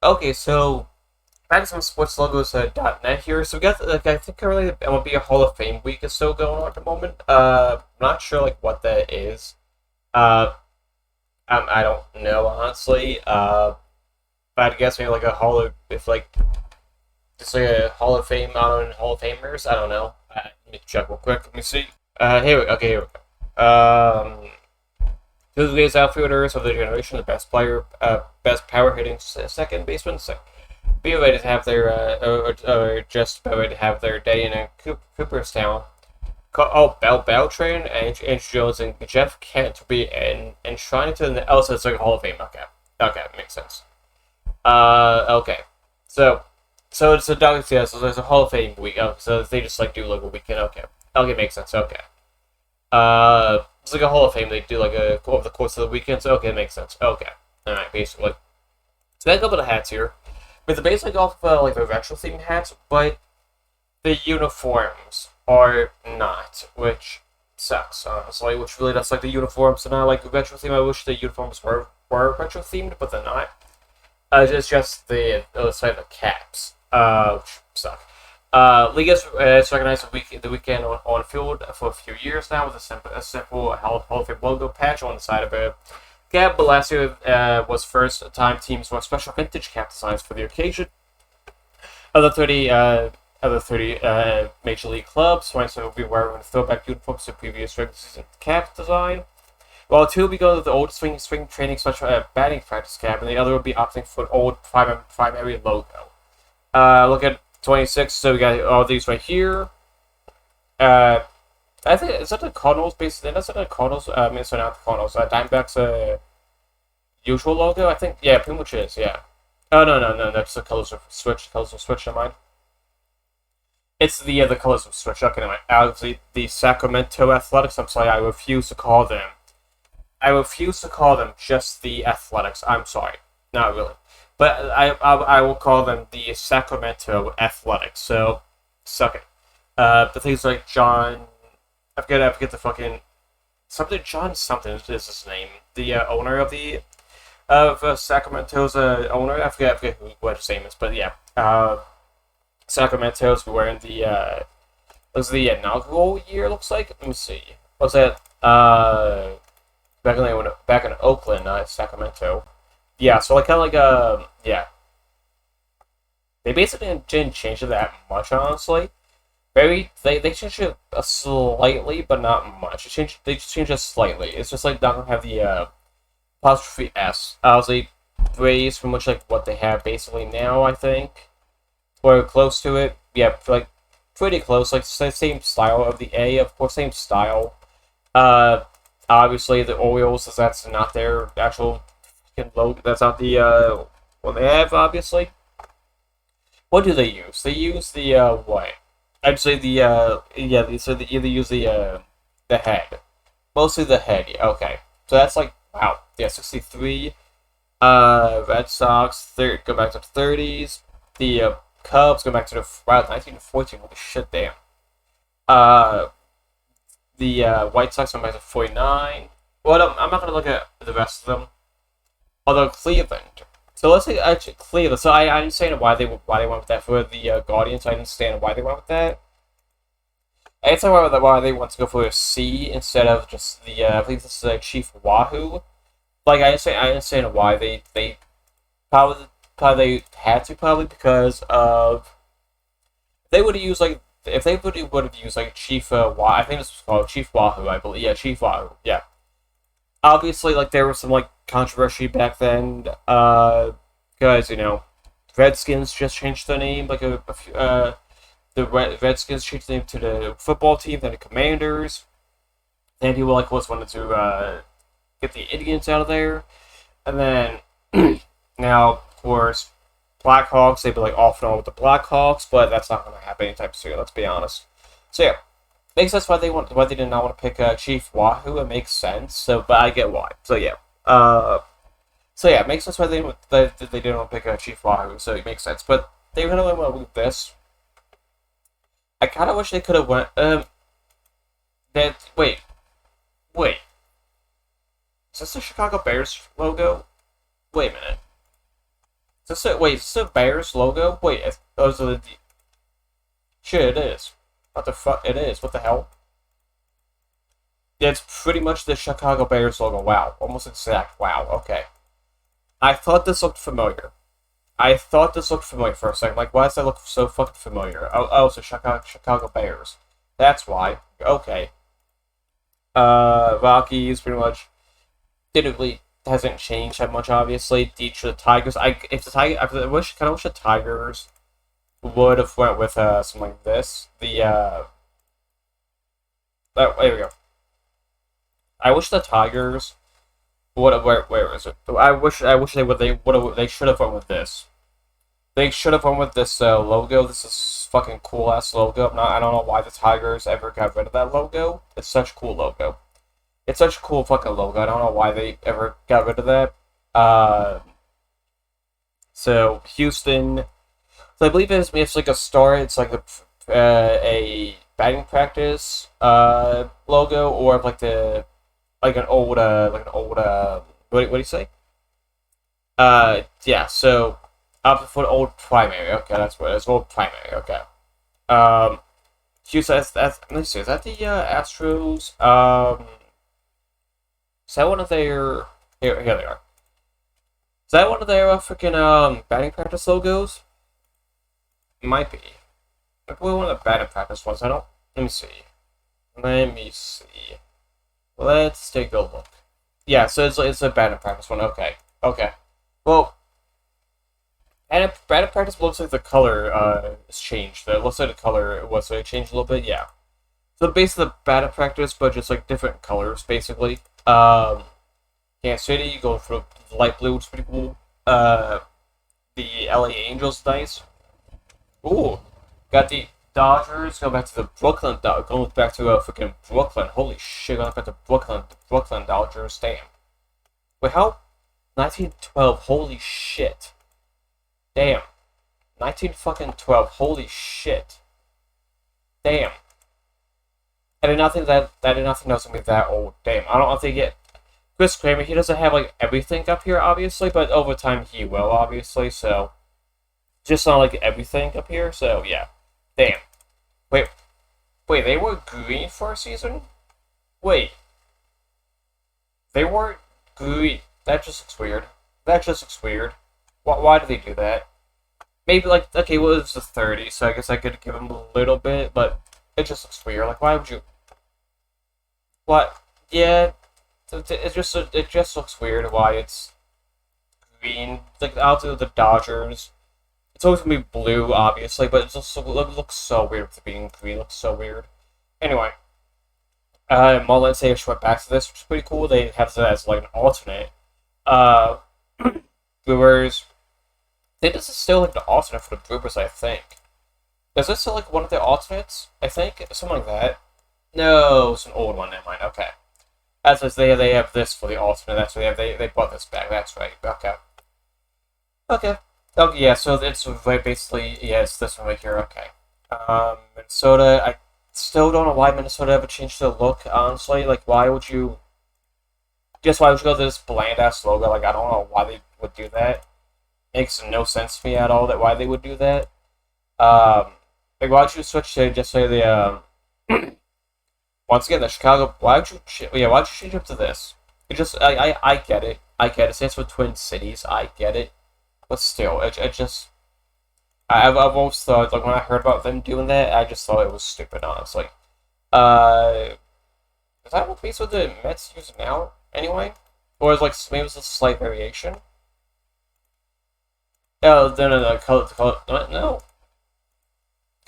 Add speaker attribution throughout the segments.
Speaker 1: Okay, so back to some sports logos .net here. So we got I think currently MLB a Hall of Fame week is still going on at the moment. I'm not sure what that is. Uh, I don't know honestly. But I guess maybe like a Hall of if like just like a Hall of Fame on Hall of Famers. I don't know. Let me check real quick. Let me see. Here we go. Tuesday's outfielders of the generation, the best player, best power hitting second baseman. Be ready to have their or just about ready to have their day in Cooperstown. Beltran, Andrew Jones, and Jeff Kent will be enshrined to the so it's like a Hall of Fame. Okay, makes sense. Okay, so it's a dog. Yeah, so there's a Hall of Fame week. Oh, so they just like do like a weekend. Okay, makes sense. Okay. It's like a Hall of Fame. They do like a over the course of the weekend. So okay, makes sense. Okay, all right, basically. So I got a couple of hats here. But they're basically off like the retro themed hats, but the uniforms are not, which sucks, honestly. Which really does like the uniforms are not like retro themed. I wish the uniforms were retro themed, but they're not. It's just the caps, which suck. League has recognized the weekend on field for a few years now with a simple Hall of Fame logo patch on the side of it. Cap, but last year was first time teams wore special vintage cap designs for the occasion. Other 30 major league clubs, so will be wearing throwback uniforms to previous regular season cap design. While two will be going to the old spring training special batting practice cap, and the other will be opting for an old primary logo. Look at 26. So we got all these right here. I think is that the Cardinals basically? That's not the Cardinals. So not the Cardinals. Diamondbacks usual logo. I think yeah, pretty much is yeah. Oh no. That's the colors of switch. Colors of switch. Never mind. It's the colors of switch. Okay, never mind. The Sacramento Athletics. I'm sorry. I refuse to call them. I refuse to call them just the Athletics. I'm sorry. Not really. But I will call them the Sacramento Athletics. So suck it. The things like John. I forget the fucking something. John something is his name. The owner of the Sacramento's owner. I forget what his name is, but yeah. Sacramento's wearing the looks the inaugural year. Looks like. Let me see. What's that? Back in Oakland, not Sacramento. Yeah. So like kind of like yeah. They basically didn't change it that much, honestly. They changed it slightly, but not much. They just changed it slightly. It's just like not gonna have the apostrophe S. Obviously, phrase from which like what they have basically now, I think, or close to it. Yeah, like pretty close. Like same style of the A, of course, same style. Obviously the Orioles, as that's not their actual logo. That's not the what they have. Obviously, what do they use? They use the what? I'd say the so they either use the head, mostly the head. Yeah, okay, so that's like wow, yeah, 63. Red Sox go back to the 30s. The Cubs go back to the 1914. Holy shit, damn. Uh, the White Sox go back to 49. Well, I'm not gonna look at the rest of them. Although Cleveland. So let's say actually Cleveland. So I understand why they went with that for the Guardians. I understand why they went with that. I understand why they want to go for a C instead of just the I believe this is Chief Wahoo. Like I understand why they probably they had to because of they would have used like if they would have used like Chief I think this was called Chief Wahoo. I believe Chief Wahoo. Yeah. Obviously, like there was some like controversy back then, because Redskins just changed their name. Like the Redskins changed their name to the football team, then the Commanders. Then people like was wanted to get the Indians out of there, and then now of course Blackhawks. They'd be like off and on with the Blackhawks, but that's not going to happen anytime soon. Let's be honest. So yeah. Makes sense why they did not want to pick Chief Wahoo. It makes sense. So, but I get why. So yeah. It makes sense why they didn't want to pick Chief Wahoo. So it makes sense. But they really want to move this. I kind of wish they could have went. Wait. Is this the Chicago Bears logo? Wait a minute. Wait, is this a Bears logo? Wait, those are the... Shit, it is. What the fuck? It is. What the hell? Yeah, it's pretty much the Chicago Bears logo. Wow. Almost exact. Wow. Okay. I thought this looked familiar. I thought this looked familiar for a second. Like, why does that look so fucking familiar? Oh, it's the Chicago Bears. That's why. Okay. Rockies pretty much didn't really hasn't changed that much. Obviously, Detroit Tigers. I wish the Tigers would have went with something like this. There we go. I wish the Tigers would have. Where is it? I wish they should have went with this. They should have went with this logo. This is fucking cool ass logo. I don't know why the Tigers ever got rid of that logo. It's such a cool logo. It's such a cool fucking logo. I don't know why they ever got rid of that. So Houston. So I believe it's like a star. It's like a batting practice logo, or like an old what do you say? Yeah. So up for the old primary. Okay, that's what it's old primary. Okay. Houston. Let me see. Is that the Astros? Is that one of their... Here they are. Is that one of their freaking batting practice logos? Might be. Like one of the batting practice ones. I don't... Let me see. Let's take a look. Yeah, so it's a batting practice one. Okay. Okay. Well, and batting practice looks like the color has changed. It looks like the color was changed a little bit. Yeah. So basically the batting practice, but just like different colors, basically. Kansas City going for the light blue, which is pretty cool. The LA Angels, nice. Ooh, got the Dodgers going back to the Brooklyn. Going back to freaking Brooklyn. Holy shit, going back to Brooklyn. The Brooklyn Dodgers. Damn. Wait, how? 1912. Holy shit. Damn. 1912. Holy shit. Damn. I did not think that was gonna be that old. Damn, I don't think it. Chris Kramer, he doesn't have like everything up here, obviously, but over time he will, obviously. So, just not like everything up here. So yeah, damn. Wait, they were green for a season. Wait, they weren't green. That just looks weird. That just looks weird. Why do they do that? Maybe like okay, well it's the 30s, so I guess I could give him a little bit, but it just looks weird. Like why would you? What? Yeah, it just looks weird why it's green. Like I'll do the Dodgers. It's always gonna be blue, obviously, but it just looks so weird with it being green. It looks so weird. Anyway, Mullins they just went back to this, which is pretty cool. They have it as like an alternate. Brewers. I think this is still like the alternate for the Brewers. I think. Is this still like one of the alternates? I think something like that. No, it's an old one. Never mind. Okay. That's what they have this for the alternate. That's what they brought this back. That's right. Okay. Okay. Okay. Yeah. So it's right basically it's this one right here. Okay. Minnesota. I still don't know why Minnesota ever changed their look. Honestly, like why would you? Just why would you go to this bland ass logo? Like I don't know why they would do that. Makes no sense to me at all. That why they would do that. Like why would you switch to just say the once again, the Chicago. Why would you change up to this? It just, I get it. I get it. It stands for Twin Cities. I get it. But still, it just. I've always thought, like, when I heard about them doing that, I just thought it was stupid, honestly. Is that what piece of the Mets use now, anyway? Or is, like, maybe it's a slight variation? Oh, no, color, no.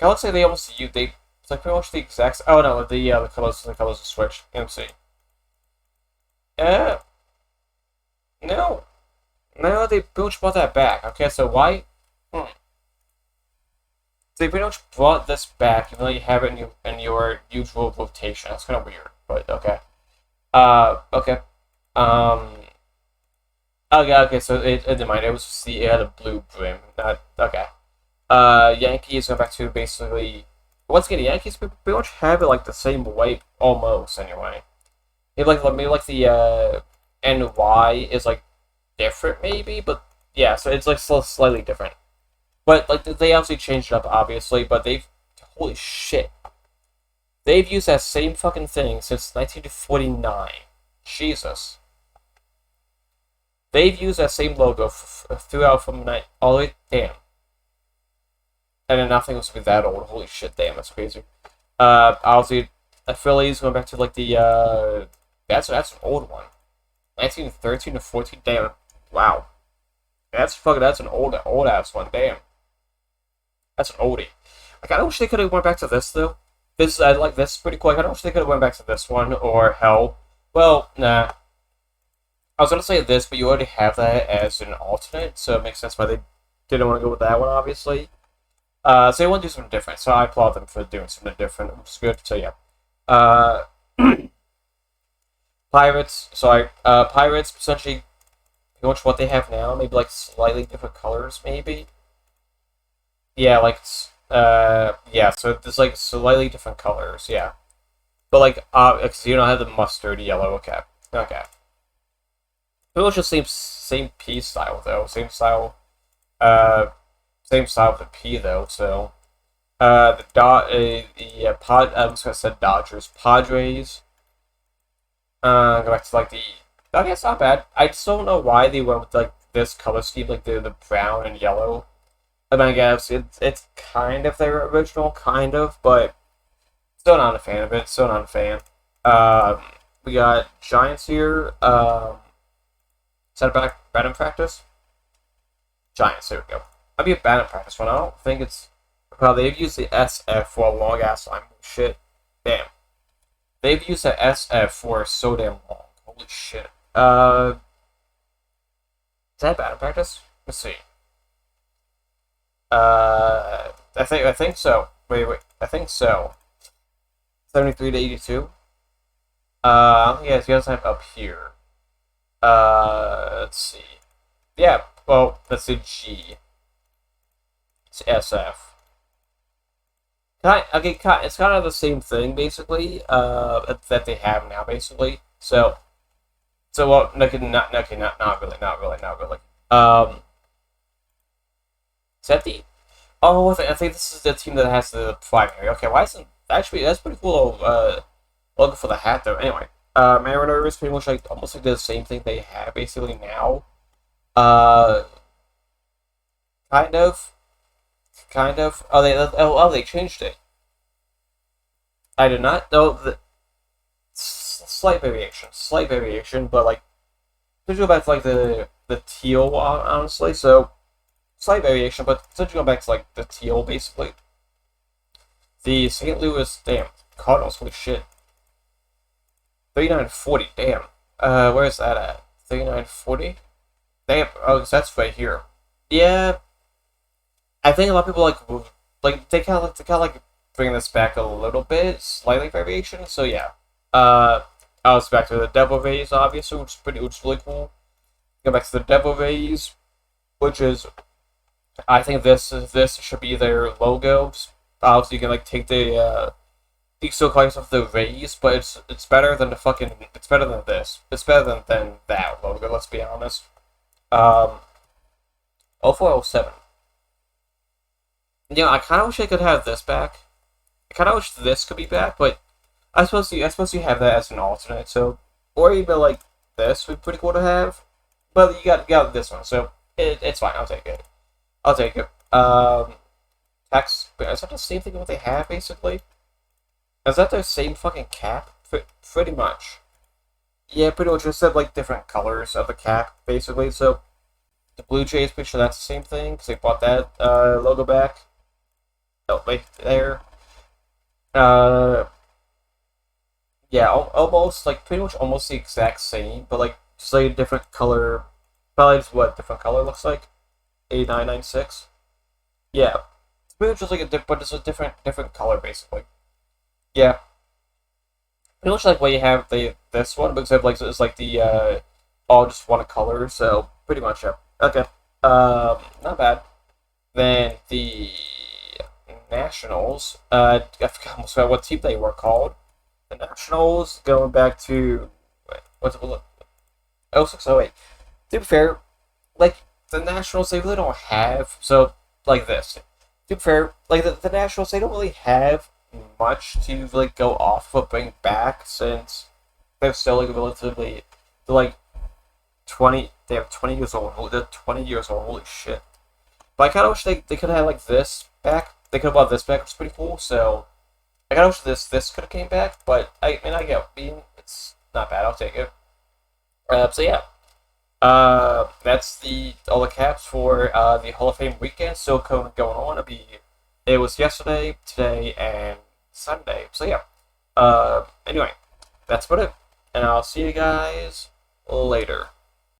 Speaker 1: I would say they almost use, it's like pretty much the exact. Oh no, the colors are switched. Let me see. No, they pretty much brought that back. Okay, so why? They pretty much brought this back, even though you have it in your usual rotation. That's kind of weird, but okay. Okay. Okay. So never mind. It was just the blue brim. Not okay. Yankees go back to basically. Once again, the Yankees pretty much have it like the same way, almost anyway. Maybe like the NY is like different, maybe, but Yeah, so it's like still slightly different. But like they obviously changed it up, obviously. But they've holy shit, they've used that same fucking thing since 1949. Jesus, they've used that same logo throughout from night all the way. Damn, and then nothing was that old. Holy shit, damn, that's crazy. Obviously, the Phillies going back to like the that's an old one. 1913 to 14. Damn, wow, that's an old ass one. Damn. That's an oldie. Like, I wish they could have went back to this though. This I like this pretty cool. Like, I wish they could have went back to this one or hell. Well, nah. I was gonna say this, but you already have that as an alternate, so it makes sense why they didn't want to go with that one, obviously. So they want to do something different. So I applaud them for doing something different, which is good. So yeah. Uh, Pirates. Sorry. Pirates essentially pretty much what they have now. Maybe like slightly different colors, maybe. Yeah, like yeah. So there's like slightly different colors, yeah. But like, because you don't have the mustard yellow. Okay, okay. It was just same P style though. Same style. Uh, same style with the P though. So the pod. I was gonna say Dodgers, Padres. Go back to like the. Okay, it's not bad. I just don't know why they went with like this color scheme, like the brown and yellow. I mean, I guess it's kind of their original, kind of, but still not a fan of it. Still not a fan. We got Giants here. Is that a batting practice? Giants. There we go. I'd be a batting practice one. I don't think it's. Well, they've used the SF for a long ass time. Shit. Damn. They've used the SF for so damn long. Holy shit. Is that batting practice? Let's see. I think so. Wait. I think so. 73 to 82. Yeah, he doesn't have up here. Let's see. Yeah, well, that's a G. It's SF. Okay, it's kind of the same thing, basically, that they have now, basically. Well, not really, not really. Is that the... Oh, I think this is the team that has the primary. Okay, why isn't... Actually, that's pretty cool, logo for the hat, though. Anyway, Mariners pretty much, like, almost like the same thing they have, basically, now. Kind of. They changed it. I did not know the... Slight variation, but, like, let's go back to, like, the teal, honestly, so... Slight variation, but since you go back to like the teal, basically. The St. Louis, damn, Cardinals, holy shit. 3940, damn. Where is that at? 3940? Damn, oh, that's right here. Yeah, I think a lot of people they kind of like bring this back a little bit, slightly variation. So yeah, I was back to the Devil Rays, obviously, which is really cool. Go back to the Devil Rays, which is. I think this should be their logos. Obviously, you can like take the still call yourself the Rays, but it's better than it's better than this. It's better than that logo. Let's be honest. 0407. Yeah, I kind of wish I could have this back. I kind of wish this could be back, but I suppose you have that as an alternate. So, or even like this would be pretty cool to have, but you got this one, so it's fine. I'll take it. Tax, is that the same thing what they have, basically? Is that their same fucking cap? Pretty much. Yeah, pretty much. Just have, like, different colors of the cap, basically. So, the Blue Jays, pretty sure that's the same thing, because they bought that, logo back. Oh, right there. Yeah, almost, like, pretty much almost the exact same, but, like, just, like, a different color. Probably just what different color looks like. 8996. Yeah. It's pretty much just like but it's a different color basically. Yeah. Pretty much like what you have this one, but except like it's like the all just one color, so pretty much yeah. Okay. Not bad. Then the Nationals, I forgot almost what team they were called. The Nationals going back to what's it look? 0608. To be fair, like the Nationals, they really don't have, so, like this. To be fair, like, the Nationals, they don't really have much to, like, go off of, bring back, since they're still, like, relatively, they're, like, 20, they have 20 years old, they're 20 years old, holy shit. But I kind of wish they could have, like, this back, they could have brought this back, which is pretty cool, so, I kind of wish this could have came back, but, I mean, it's not bad, I'll take it. So yeah. That's all the caps for the Hall of Fame weekend. Still going on. It was yesterday, today, and Sunday. So yeah. Anyway, that's about it, and I'll see you guys later.